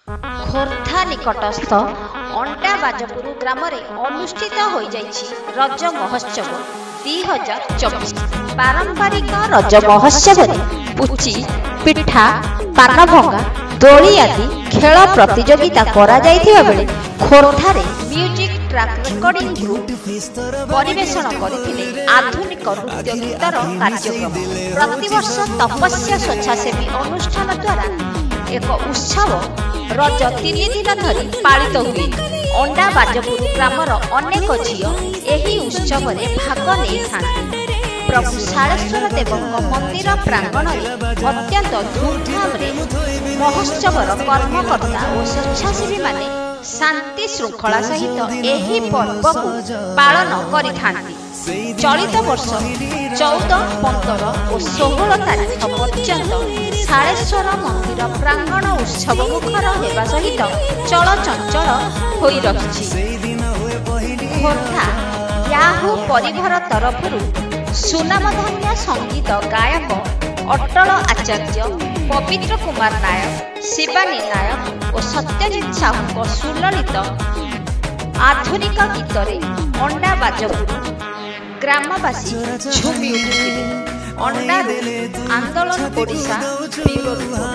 ଖୋର୍ଦ୍ଧା ନିକଟସ୍ଥ ଅଣ୍ଡାବାଜପୁର ଗ୍ରାମରେ ଅନୁଷ୍ଠିତ ହୋଇଯାଇଛି ରଜ ମହୋତ୍ସବ 2024। ପାରମ୍ପରିକ ରଜ ମହୋତ୍ସବରେ ପୁଚି, ପିଠା, ପାନଭଙ୍ଗା, ଦୋଳି ଆଦି ଖେଳ ପ୍ରତିଯୋଗିତା କରାଯାଇଥିବା ବେଳେ ଖୋର୍ଦ୍ଧାରେ ମ୍ୟୁଜିକ୍ ଟ୍ରାକ୍ ରେକର୍ଡିଂ ଗ୍ରୁପ ପରିବେଷଣ କରିଥିଲେ ଆଧୁନିକ ନୃତ୍ୟ ଗୀତର କାର୍ଯ୍ୟକ୍ରମ। ପ୍ରତିବର୍ଷ ତପସ୍ୟା ସ୍ୱେଚ୍ଛାସେବୀ ଅନୁଷ୍ଠାନ ଦ୍ୱାରା ଏକ ଉତ୍ସବ ରଜ 3 ଦିନ ଧରି ପାଳିତ ହୁଏ। ଅଣ୍ଡାବାଜପୁର ଗ୍ରାମର ଅନେକ ଝିଅ ଏହି ଉତ୍ସବରେ ଭାଗ ନେଇଥାନ୍ତି। ପ୍ରଭୁ ଶାଳେଶ୍ୱର ଦେବଙ୍କ ମନ୍ଦିର ପ୍ରାଙ୍ଗଣରେ ଅତ୍ୟନ୍ତ ଧୁମଧାମରେ ମହୋତ୍ସବର କର୍ମକର୍ତ୍ତା ଓ ସ୍ୱେଚ୍ଛାସେବୀମାନେ ଶାନ୍ତି ଶୃଙ୍ଖଳା ସହିତ ଏହି ପର୍ବକୁ ପାଳନ କରିଥାନ୍ତି। ଚଳିତ ବର୍ଷ 14, 15 ଓ 16 ତାରିଖ ପର୍ଯ୍ୟନ୍ତ ଶାଳେଶ୍ୱର ମନ୍ଦିର ପ୍ରାଙ୍ଗଣ ଉତ୍ସବ ମୁଖର ହେବା ସହିତ ଚଳଚଞ୍ଚଳ ହୋଇ ରହିଛି। ଖୋର୍ଦ୍ଧା ୟାହୁ ପରିବାର ତରଫରୁ ସୁନାମଧନ୍ୟ ସଙ୍ଗୀତ ଗାୟକ ଅଟଳ ଆଚାର୍ଯ୍ୟ, ପବିତ୍ର କୁମାର ନାୟକ, ଶିବାନୀ ନାୟକ ଓ ସତ୍ୟଜିତ ସାହୁଙ୍କ ସୁଲଳିତ ଆଧୁନିକ ଗୀତରେ ଅଣ୍ଡାବାଜପୁର ଗ୍ରାମବାସୀ ଝୁମି ଉଠିଥିଲେ। ଅଣ୍ଡାରୁ ଆନ୍ଦୋଳନ ଓଡ଼ିଶା ବ୍ୟୁରୋ ରିପୋର୍ଟ।